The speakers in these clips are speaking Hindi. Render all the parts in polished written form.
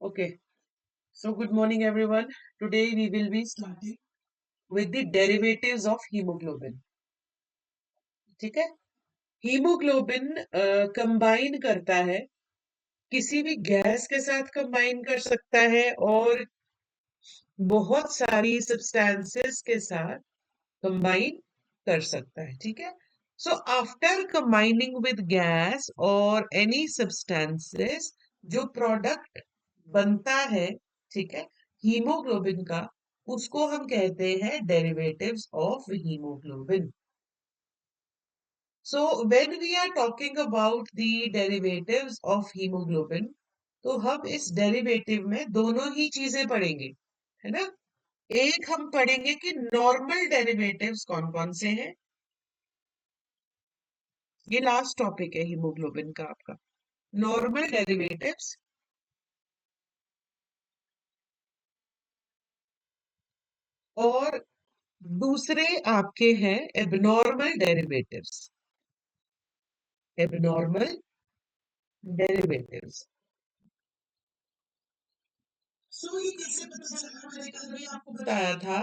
Okay, so good morning everyone. Today we will be starting with the derivatives of hemoglobin. ठीक है? हीमोग्लोबिन कंबाइन करता है, किसी भी गैस के साथ कंबाइन कर सकता है और बहुत सारी सब्सटेंसेस के साथ कंबाइन कर सकता है, ठीक है? So after combining with gas or any substances, जो प्रोडक्ट बनता है, ठीक है, हीमोग्लोबिन का, उसको हम कहते हैं derivatives of haemoglobin. So when we are talking about the derivatives of hemoglobin, तो हम इस डेरिवेटिव में दोनों ही चीजें पढ़ेंगे, है ना? एक हम पढ़ेंगे कि नॉर्मल डेरिवेटिव्स कौन कौन से हैं. ये लास्ट टॉपिक है हीमोग्लोबिन का आपका. नॉर्मल डेरिवेटिव्स और दूसरे आपके हैं abnormal derivatives. Abnormal derivatives. So ये कैसे पता चला? मैंने कल भी आपको बताया था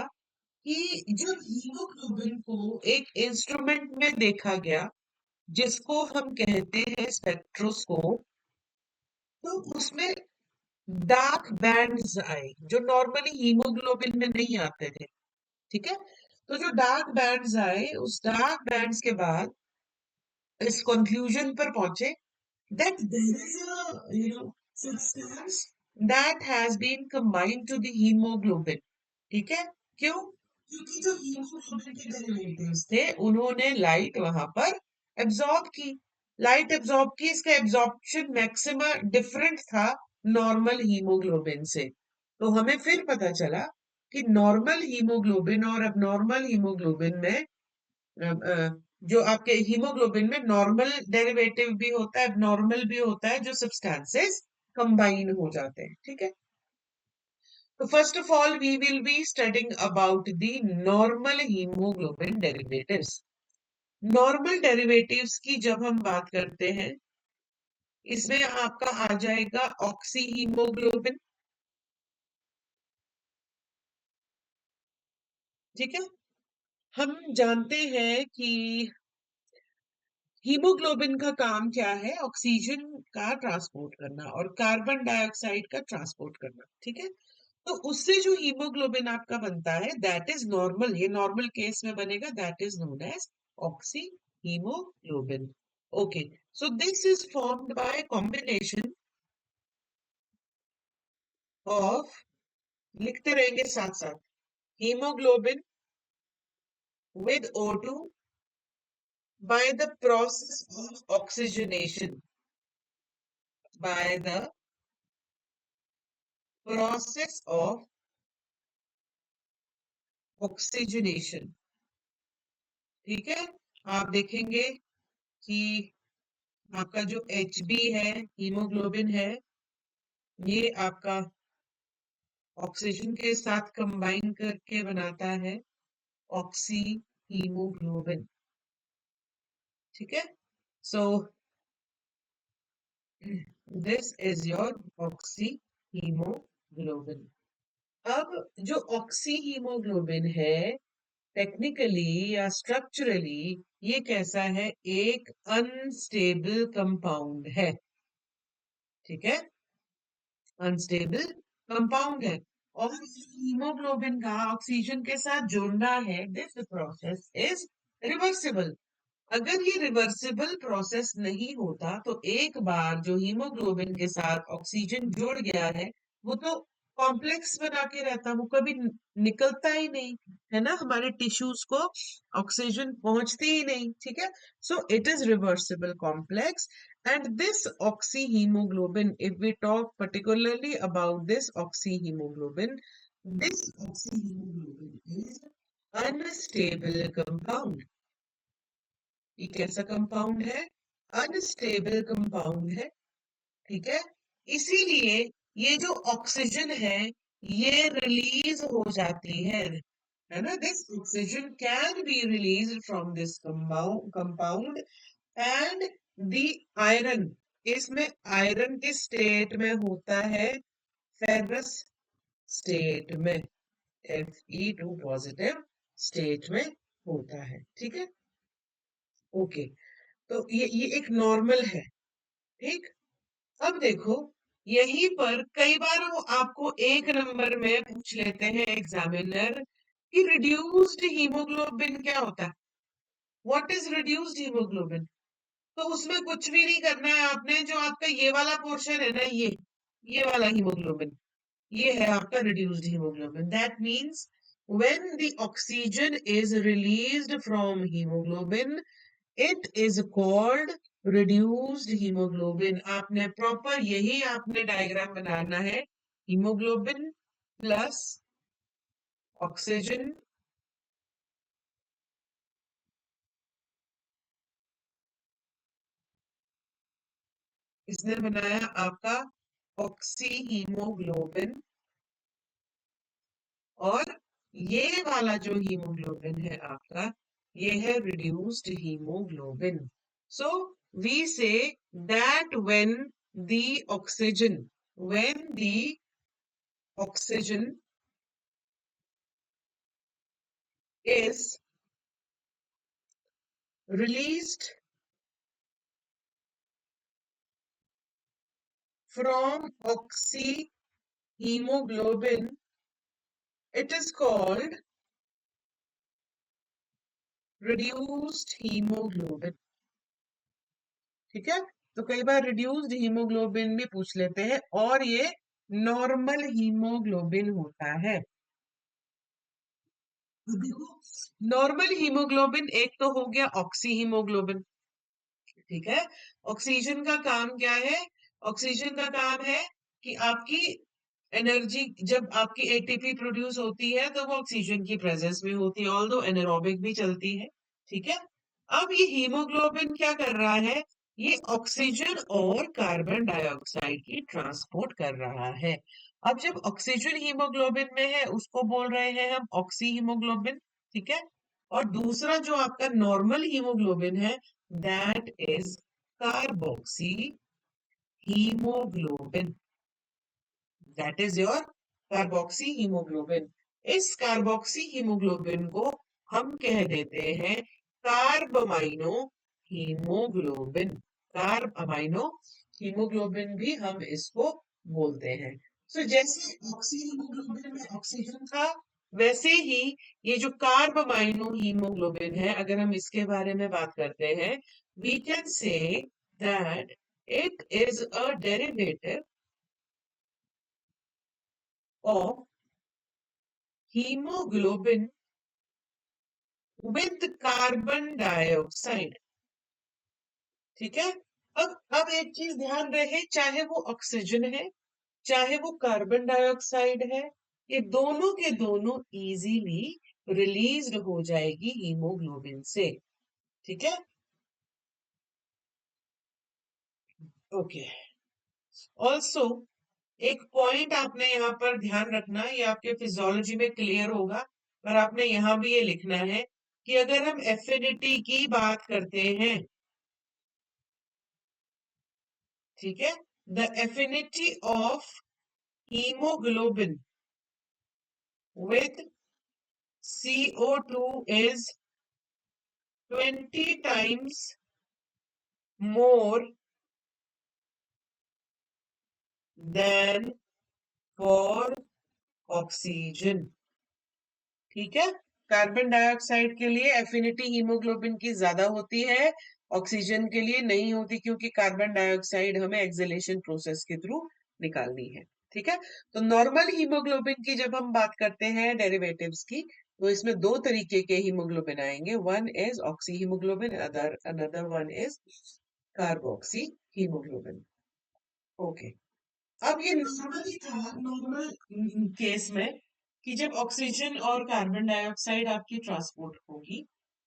कि जब हीमोग्लोबिन को एक इंस्ट्रूमेंट में देखा गया जिसको हम कहते हैं स्पेक्ट्रोस्कोप, तो उसमें डार्क बैंड्स आए जो नॉर्मली हीमोग्लोबिन में नहीं आते थे, ठीक है? तो जो डार्क बैंड्स आए, उस डार्क बैंड्स के बाद इस कंक्लूजन पर पहुंचे that there is a substance that has been combined to the hemoglobin. ठीक है? क्यों? क्योंकि जो हीमोग्लोबिन के डेरिवेटिव्स थे उन्होंने लाइट वहां पर एब्जॉर्ब की. लाइट एब्जॉर्ब की, इसका एब्जॉर्प्शन मैक्सिमा डिफरेंट था नॉर्मल हीमोग्लोबिन से. तो हमें फिर पता चला कि नॉर्मल हीमोग्लोबिन और अबनॉर्मल हीमोग्लोबिन में जो आपके हीमोग्लोबिन में नॉर्मल डेरिवेटिव भी होता है, एबनॉर्मल भी होता है, जो सब्सटेंसेस कंबाइन हो जाते हैं, ठीक है? तो first of all we will be studying about the normal haemoglobin derivatives. Normal derivatives की जब हम बात करते हैं, इसमें आपका आ जाएगा ऑक्सी हीमोग्लोबिन, ठीक है? हम जानते हैं कि हीमोग्लोबिन का काम क्या है? ऑक्सीजन का ट्रांसपोर्ट करना और कार्बन डाइऑक्साइड का ट्रांसपोर्ट करना, ठीक है? तो उससे जो हीमोग्लोबिन आपका बनता है दैट इज नॉर्मल. ये नॉर्मल केस में बनेगा, that is known as oxy haemoglobin. Okay, so this is formed by combination of, लिखते रहेंगे साथ साथ, haemoglobin with O2 by the process of oxygenation. By the process of oxygenation. ठीक है? आप देखेंगे कि आपका जो Hb है, हीमोग्लोबिन है, ये आपका ऑक्सीजन के साथ कंबाइन करके बनाता है ऑक्सी हीमोग्लोबिन. ठीक है? सो this is your oxy haemoglobin. अब जो ऑक्सी हीमोग्लोबिन है, टेक्निकली या स्ट्रक्चरली ये कैसा है? एक अनस्टेबल कंपाउंड है, ठीक है? अनस्टेबल कंपाउंड है. और हीमोग्लोबिन का ऑक्सीजन के साथ जुड़ना है, दिस प्रोसेस इज रिवर्सिबल. अगर ये रिवर्सिबल प्रोसेस नहीं होता तो एक बार जो हीमोग्लोबिन के साथ ऑक्सीजन जुड़ गया है, वो तो कॉम्प्लेक्स बना के रहता, वो कभी निकलता ही नहीं, है ना? हमारे टिश्यूज को ऑक्सीजन पहुंचती ही नहीं, ठीक है? So it is reversible complex. And this oxyhaemoglobin, if we talk particularly about this oxyhemoglobin, this oxyhemoglobin is unstable compound. ये कैसा कंपाउंड है? अनस्टेबल कंपाउंड है, ठीक है? इसीलिए ये जो ऑक्सीजन है ये रिलीज हो जाती है ना? This oxygen can be release from this compound and the iron, इसमें आयरन के स्टेट में होता है फेरस स्टेट में, Fe2 पॉजिटिव स्टेट में होता है। ठीक है, ओके। तो ये एक नॉर्मल है। ठीक, अब देखो, यहीं पर कई बार वो आपको एक नंबर में पूछ लेते हैं एग्जामिनर कि रिड्यूस्ड हीमोग्लोबिन क्या होता है, व्हाट इज रिड्यूस्ड हीमोग्लोबिन। तो उसमें कुछ भी नहीं करना है आपने, जो आपका ये वाला पोर्शन है ना, ये वाला हीमोग्लोबिन, ये है आपका reduced haemoglobin. That means when the oxygen is released from haemoglobin, it is called reduced haemoglobin. आपने प्रॉपर यही आपने डायग्राम बनाना है, हीमोग्लोबिन प्लस ऑक्सीजन इसने बनाया आपका ऑक्सी हीमोग्लोबिन, और ये वाला जो हीमोग्लोबिन है आपका, ये है reduced haemoglobin. So we say that the oxygen when the oxygen is released from oxyhemoglobin, it is called reduced hemoglobin। ठीक है, तो कई बार रिड्यूस्ड हीमोग्लोबिन भी पूछ लेते हैं, और ये नॉर्मल हीमोग्लोबिन होता है। देखो, नॉर्मल हीमोग्लोबिन एक तो हो गया ऑक्सी हीमोग्लोबिन। ठीक है, ऑक्सीजन का काम क्या है, ऑक्सीजन का काम है कि आपकी एनर्जी, जब आपकी एटीपी प्रोड्यूस होती है तो वो ऑक्सीजन की प्रेजेंस में होती है, ऑल्दो एनारोबिक भी चलती है। ठीक है, अब ये हीमोग्लोबिन क्या कर रहा है, ये ऑक्सीजन और कार्बन डाइऑक्साइड की ट्रांसपोर्ट कर रहा है। अब जब ऑक्सीजन हीमोग्लोबिन में है उसको बोल रहे हैं हम ऑक्सी हीमोग्लोबिन। ठीक है, और दूसरा जो आपका नॉर्मल हीमोग्लोबिन है, that is carboxy haemoglobin, that is your carboxy haemoglobin. इस कार्बोक्सी हीमोग्लोबिन को हम कह देते हैं कार्बमाइनो हीमोग्लोबिन। कार्बमाइनो हीमोग्लोबिन भी हम इसको बोलते हैं। सो जैसे ऑक्सी हीमोग्लोबिन में ऑक्सीजन था, वैसे ही ये जो कार्बमाइनो हीमोग्लोबिन है, अगर हम इसके बारे में बात करते हैं, we can say that it is a derivative of hemoglobin with carbon dioxide। ठीक है, अब एक चीज ध्यान रहे, चाहे वो ऑक्सीजन है चाहे वो कार्बन डाइऑक्साइड है, ये दोनों के दोनों इजीली रिलीज्ड हो जाएगी हीमोग्लोबिन से। ठीक है, ओके। ऑल्सो एक पॉइंट आपने यहाँ पर ध्यान रखना, ये आपके फिजियोलॉजी में क्लियर होगा, पर आपने यहाँ भी ये लिखना है कि अगर हम एफिनिटी की बात करते हैं, ठीक है, the affinity of haemoglobin with CO2 is 20 times more than for oxygen। ठीक है, कार्बन डाइऑक्साइड के लिए एफिनिटी हीमोग्लोबिन की ज्यादा होती है, ऑक्सीजन के लिए नहीं होती, क्योंकि कार्बन डाइऑक्साइड हमें एक्सलेशन प्रोसेस के थ्रू निकालनी है। ठीक है, तो नॉर्मल हीमोग्लोबिन की जब हम बात करते हैं डेरिवेटिव्स की, तो इसमें दो तरीके के हीमोग्लोबिन आएंगे, one is oxy haemoglobin, other another one is carboxy haemoglobin. Okay, अब ये नॉर्मली था, नॉर्मल केस में कि जब ऑक्सीजन और कार्बन डाइऑक्साइड आपकी ट्रांसपोर्ट होगी,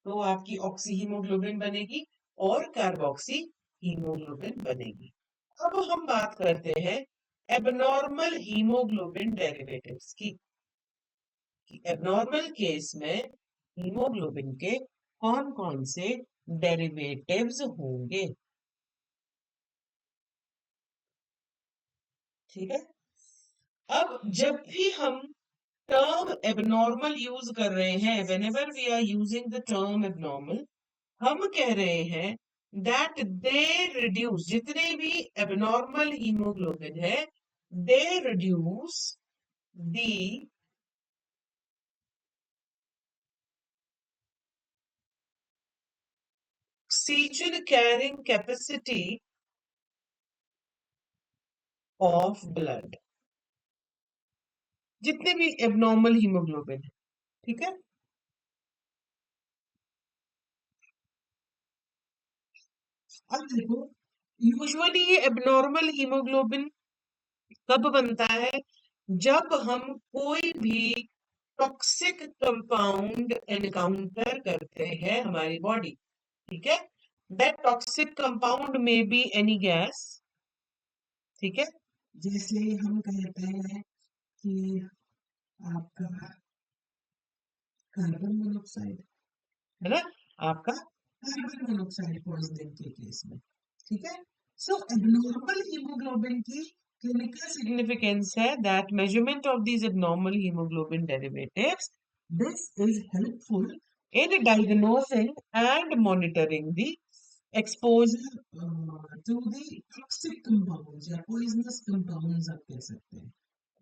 तो आपकी ऑक्सी हीमोग्लोबिन बनेगी और कार्बोक्सी हीमोग्लोबिन बनेगी। अब हम बात करते हैं एबनॉर्मल हीमोग्लोबिन डेरिवेटिव्स की, कि एबनॉर्मल केस में हीमोग्लोबिन के कौन कौन से डेरिवेटिव्स होंगे। ठीक है, अब जब भी हम टर्म एबनॉर्मल यूज कर रहे हैं, whenever we are using the term abnormal, हम कह रहे हैं that they reduce, जितने भी एबनॉर्मल हीमोग्लोबिन है, they reduce the oxygen carrying capacity of blood, जितने भी एबनॉर्मल हीमोग्लोबिन है, ठीक है। अब देखो, यूजुअली ये एबनॉर्मल हीमोग्लोबिन कब बनता है, जब हम कोई भी टॉक्सिक कंपाउंड एनकाउंटर करते हैं हमारी बॉडी, ठीक है। दैट टॉक्सिक कंपाउंड में बी एनी गैस, ठीक है। जैसे हम कहते हैं कि आपका कार्बन मोनोऑक्साइड, है ना, आपका कार्बन मोनोऑक्साइड पॉइजनिंग के केस में, ठीक है। सो एबनॉर्मल हीमोग्लोबिन की क्लिनिकल सिग्निफिकेंस है that measurement of these abnormal haemoglobin derivatives, this is helpful in diagnosing and monitoring the exposure to the toxic compounds या poisonous compounds आप कह सकते हैं,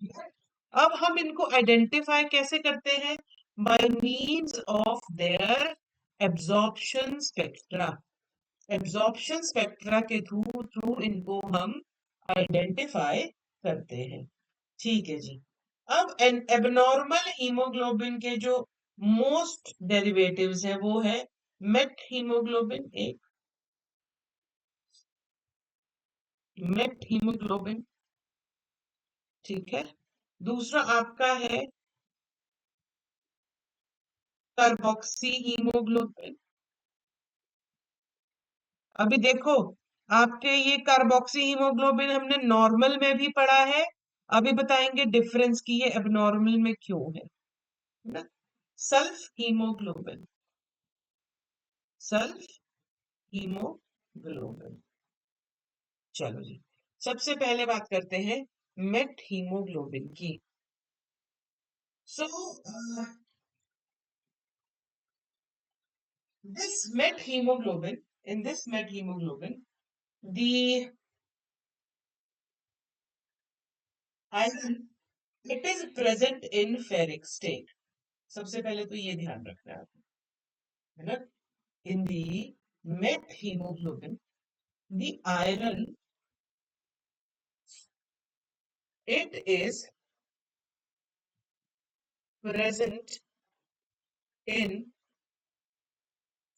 ठीक है। अब हम इनको आइडेंटिफाई कैसे करते हैं, bye means of their absorption spectra, absorption spectra के थ्रू थ्रू इनको हम आइडेंटिफाई करते हैं, ठीक है जी। अब एबनॉर्मल हीमोग्लोबिन के जो मोस्ट डेरिवेटिव्स है वो है मेट हीमोग्लोबिन, एक मेट हीमोग्लोबिन, ठीक है। दूसरा आपका है कार्बोक्सी हीमोग्लोबिन। अभी देखो, आपके ये कार्बोक्सी हीमोग्लोबिन हमने नॉर्मल में भी पढ़ा है, अभी बताएंगे डिफरेंस की ये एबनॉर्मल में क्यों है ना। Sulph haemoglobin, sulph haemoglobin. चलो जी, सबसे पहले बात करते हैं मेट हीमोग्लोबिन की। सो this met hemoglobin, in this met hemoglobin, the iron, it is present in ferric state. सबसे पहले तो ये ध्यान रखना है आपको, है ना। In the met hemoglobin, the iron, it is present in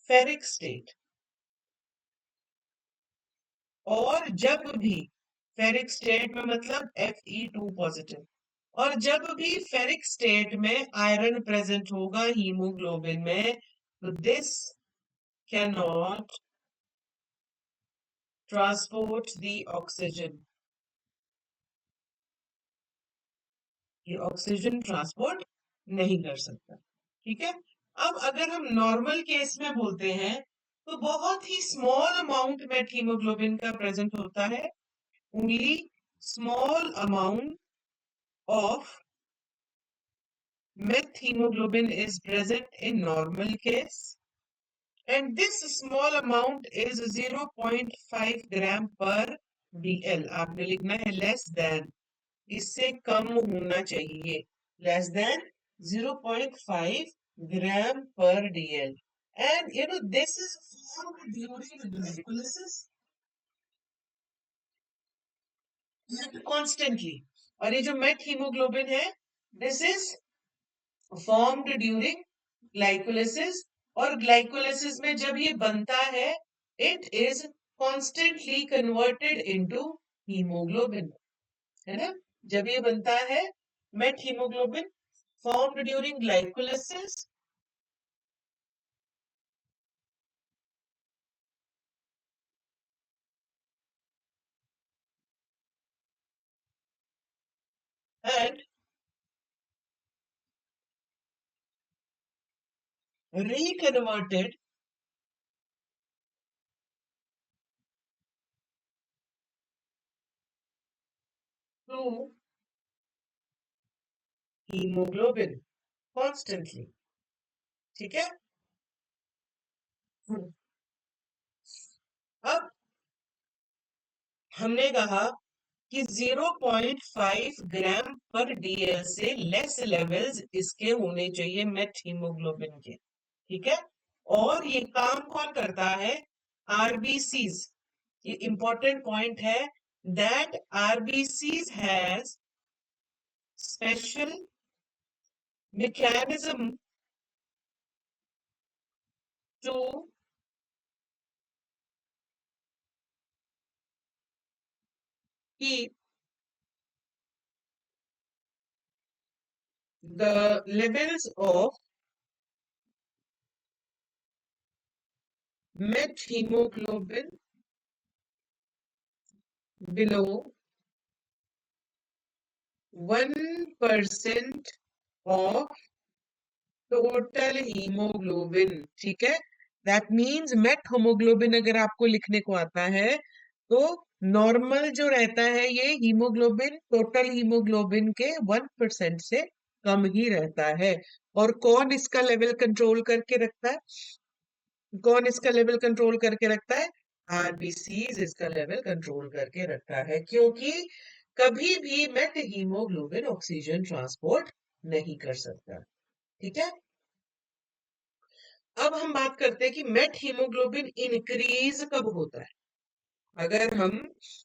ferric state. और जब भी फेरिक स्टेट में मतलब Fe2 पॉजिटिव, और जब भी फेरिक स्टेट में आयरन प्रेजेंट होगा हीमोग्लोबिन में, तो this can not transport the oxygen, ये ऑक्सीजन ट्रांसपोर्ट नहीं कर सकता, ठीक है। अब अगर हम नॉर्मल केस में बोलते हैं तो बहुत ही स्मॉल अमाउंट में हीमोग्लोबिन का प्रेजेंट होता है, only small amount of methemoglobin is present in normal case, and this small amount is 0.5 gram per dl. आपने लिखना है लेस देन, इससे कम होना चाहिए, less than 0.5 gram per dl. And you know this is formed during glycolysis and constantly. और ये जो मेट हीमोग्लोबिन है, this is formed during glycolysis, और ग्लाइकोलिसिस में जब ये बनता है, it is constantly converted into haemoglobin, है ना। जब ये बनता है methaemoglobin formed during glycolysis and reconverted to haemoglobin constantly. ठीक है। हम्म। अब हमने कहा कि 0.5 ग्राम पर डीएल से लेस लेवल्स इसके होने चाहिए मेथ हीमोग्लोबिन के। ठीक है। और ये काम कौन करता है? आरबीसीज। ये इंपॉर्टेंट पॉइंट है, that RBCs has special mechanism to keep the levels of methemoglobin below 1% of total haemoglobin. ठीक है। दैट मीन्स मेट होमोग्लोबिन अगर आपको लिखने को आता है तो नॉर्मल जो रहता है ये हीमोग्लोबिन टोटल हीमोग्लोबिन के 1% से कम ही रहता है। और कौन इसका लेवल कंट्रोल करके रखता है? कौन इसका लेवल कंट्रोल करके रखता है? आरबीसीज इसका लेवल कंट्रोल करके रखता है, क्योंकि कभी भी मेट हीमोग्लोबिन ऑक्सीजन ट्रांसपोर्ट नहीं कर सकता। ठीक है। अब हम बात करते हैं कि मेट हीमोग्लोबिन इंक्रीज कब होता है। अगर हम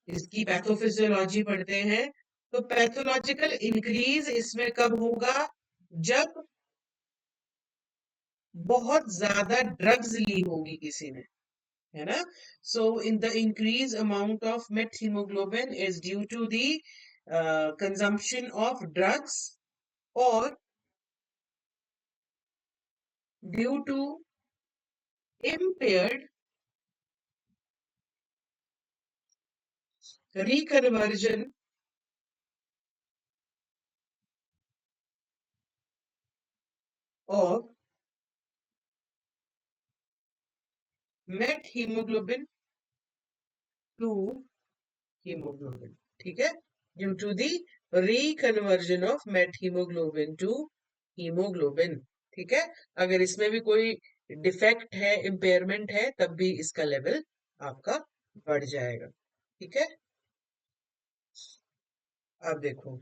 इसकी पैथोफिजियोलॉजी पढ़ते हैं तो पैथोलॉजिकल इंक्रीज इसमें कब होगा? जब बहुत ज्यादा ड्रग्स ली होगी किसी ने, है ना। So in the increase amount of methaemoglobin is due to the consumption of drugs और due to impaired reconversion of methemoglobin to hemoglobin। ठीक है। Due to the reconversion of methaemoglobin to haemoglobin. ठीक है। अगर इसमें भी कोई डिफेक्ट है, इम्पेयरमेंट है, तब भी इसका लेवल आपका बढ़ जाएगा। ठीक है। अब देखो,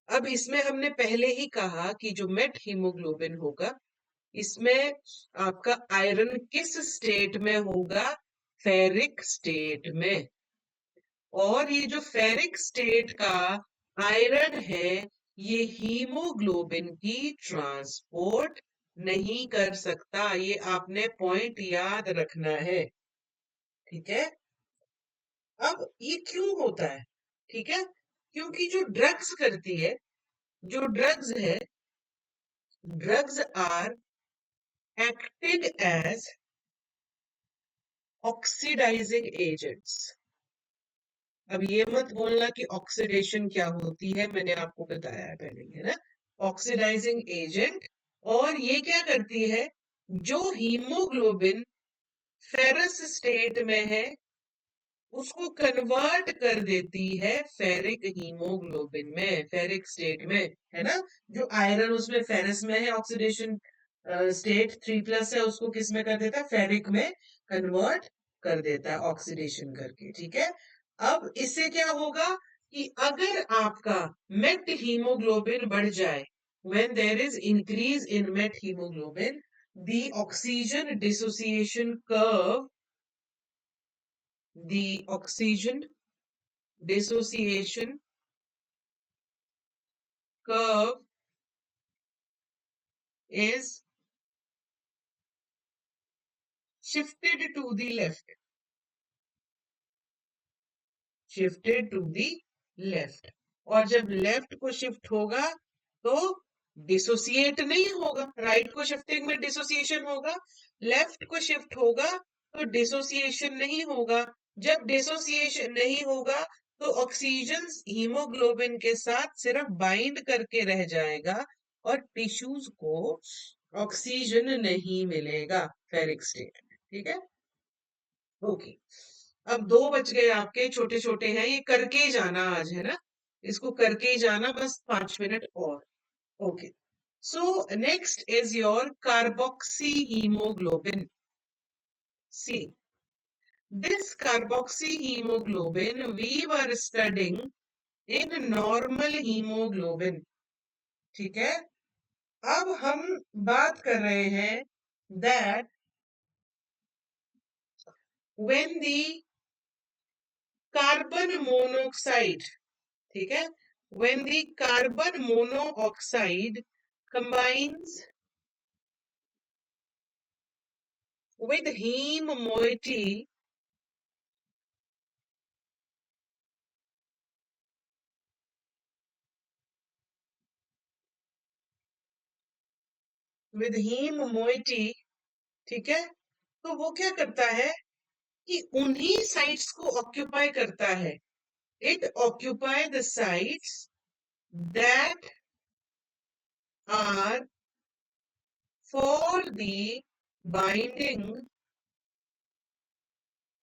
अब इसमें हमने पहले ही कहा कि जो मेट हीमोग्लोबिन होगा इसमें आपका आयरन किस स्टेट में होगा? फेरिक स्टेट में। और ये जो फेरिक स्टेट का आयरन है ये हीमोग्लोबिन की ट्रांसपोर्ट नहीं कर सकता। ये आपने पॉइंट याद रखना है। ठीक है। अब ये क्यों होता है? ठीक है। क्योंकि जो ड्रग्स करती है, जो ड्रग्स है, drugs are acting as oxidising agents. अब ये मत बोलना कि ऑक्सीडेशन क्या होती है, मैंने आपको बताया है पहले, है ना। Oxidising agent. और ये क्या करती है? जो हीमोग्लोबिन फेरस स्टेट में है उसको कन्वर्ट कर देती है फेरिक हीमोग्लोबिन में, फेरिक स्टेट में, है ना। जो आयरन उसमें फेरस में है, ऑक्सीडेशन स्टेट 3+ है, उसको किस में कर देता है? फेरिक में कन्वर्ट कर देता है ऑक्सीडेशन करके। ठीक है। अब इससे क्या होगा कि अगर आपका मेट हीमोग्लोबिन बढ़ जाए, when there is increase in met hemoglobin, the oxygen dissociation curve, the oxygen dissociation curve is shifted to the left, shifted to the left। और जब लेफ्ट को शिफ्ट होगा तो डिसोसिएट नहीं होगा। राइट को शिफ्टिंग में डिसोसिएशन होगा, लेफ्ट को शिफ्ट होगा तो डिसोसिएशन नहीं होगा। जब डिसोसिएशन नहीं होगा तो ऑक्सीजन हीमोग्लोबिन के साथ सिर्फ बाइंड करके रह जाएगा और टिश्यूज को ऑक्सीजन नहीं मिलेगा फेरिक स्टेट में। ठीक है। ओके। अब 2 बच गए आपके, छोटे छोटे हैं, ये करके ही जाना आज, है ना। इसको करके ही जाना बस 5 मिनट और। Okay, so next is your carboxyhemoglobin. See, this carboxyhemoglobin we were studying in normal hemoglobin. ठीक है, अब हम बात कर रहे हैं that when the carbon monoxide, ठीक है, when the carbon monoxide combines with heme moiety, ठीक है, तो वो क्या करता है कि उन्हीं साइट्स को ऑक्यूपाई करता है। It occupy the sites that are for the binding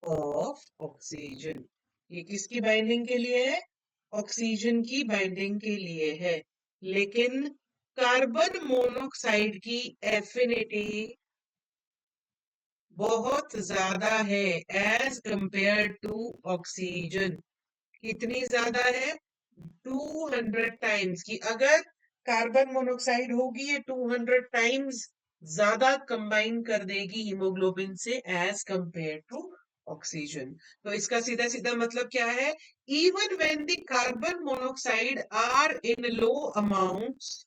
of oxygen. ये किसकी बाइंडिंग के लिए है? ऑक्सीजन की बाइंडिंग के लिए है। लेकिन कार्बन मोनोऑक्साइड की एफिनिटी बहुत ज्यादा है एज कंपेयर टू ऑक्सीजन। कितनी ज्यादा है? 200 टाइम्स की। अगर कार्बन मोनोऑक्साइड होगी ये 200 टाइम्स ज्यादा कंबाइन कर देगी हीमोग्लोबिन से एज कंपेयर टू ऑक्सीजन। तो इसका सीधा सीधा मतलब क्या है? Even when the carbon monoxide are in low amounts,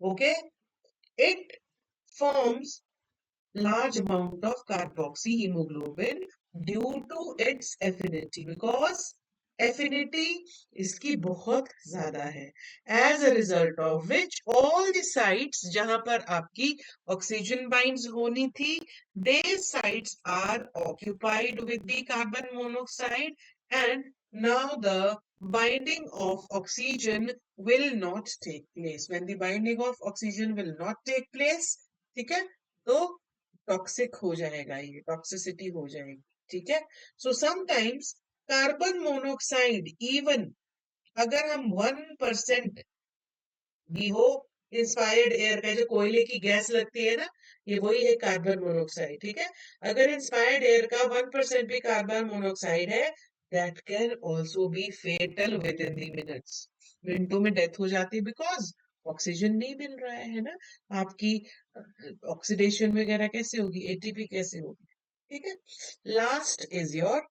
okay, it forms large amount of carboxyhemoglobin due to its affinity, because affinity इसकी बहुत ज्यादा है। As a result of which all the sites जहां पर आपकी ऑक्सीजन बाइंड्स होनी थी, these sites are occupied with the carbon monoxide, and now the binding of oxygen will not take place. When the binding of oxygen will not take place, ठीक है, तो टॉक्सिक हो जाएगा, ये टॉक्सिसिटी हो जाएगी। ठीक है, so sometimes carbon monoxide even अगर हम 1% भी हो, इंस्पायर्ड एयर का जो कोयले की गैस लगती है ना, ये वही है कार्बन मोनोऑक्साइड। ठीक है, अगर इंस्पायर्ड एयर का 1% भी कार्बन मोनोऑक्साइड है, that can also be fatal within the minutes. मिनटों में डेथ हो जाती है, बिकॉज ऑक्सीजन नहीं मिल रहा है ना। आपकी ऑक्सीडेशन वगैरह कैसे होगी, एटीपी कैसे होगी? ठीक है, last is your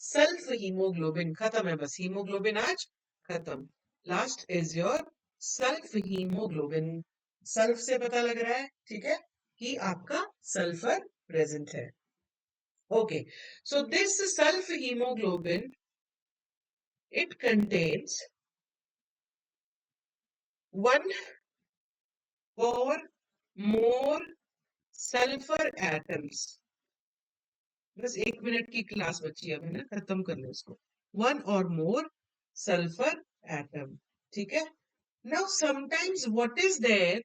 sulph haemoglobin. खत्म है बस, हीमोग्लोबिन आज खत्म। Last is your sulph haemoglobin. Sulph से पता लग रहा है, ठीक है, कि आपका सल्फर प्रेजेंट है। Okay, so this sulph haemoglobin, it contains 1 or more sulphur atoms. बस 1 मिनट की क्लास बची है, ना खत्म कर लो इसको। 1 or more सल्फर एटम। ठीक है, now sometimes what is there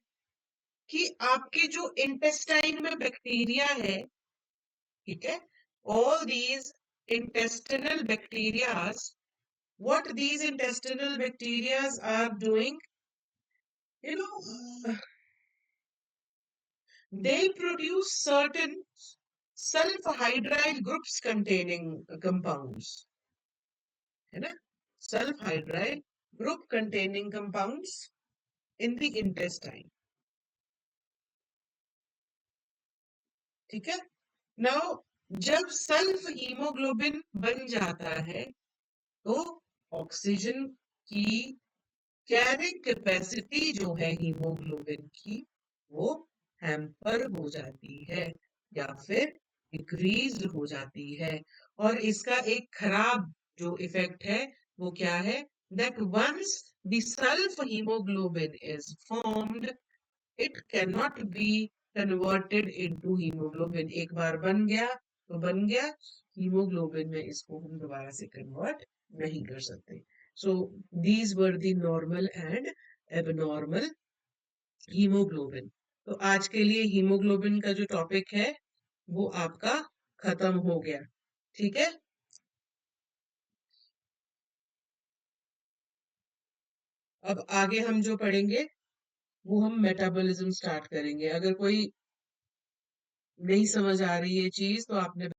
कि आपके जो इंटेस्टाइन में बैक्टीरिया है, ठीक है, all these intestinal bacterias, what these intestinal bacterias are doing, you know, they produce certain sulfur hydryl groups containing compounds, है ना, sulfur hydryl group containing compounds in the intestine। ठीक है, नाउ जब सल्फ हीमोग्लोबिन बन जाता है, तो ऑक्सीजन की कैरिंग कैपेसिटी जो है हीमोग्लोबिन की, वो हैम्पर हो जाती है या फिर डिक्रीज हो जाती है। और इसका एक खराब जो इफेक्ट है वो क्या है? That once the sulphaemoglobin is formed, it can not be converted into haemoglobin. एक बार बन गया तो बन गया, हीमोग्लोबिन में इसको हम दोबारा से कन्वर्ट नहीं कर सकते। So these were the normal and abnormal haemoglobin. तो आज के लिए हीमोग्लोबिन का जो टॉपिक है वो आपका खत्म हो गया। ठीक है, अब आगे हम जो पढ़ेंगे वो हम मेटाबॉलिज्म स्टार्ट करेंगे। अगर कोई नहीं समझ आ रही है चीज तो आपने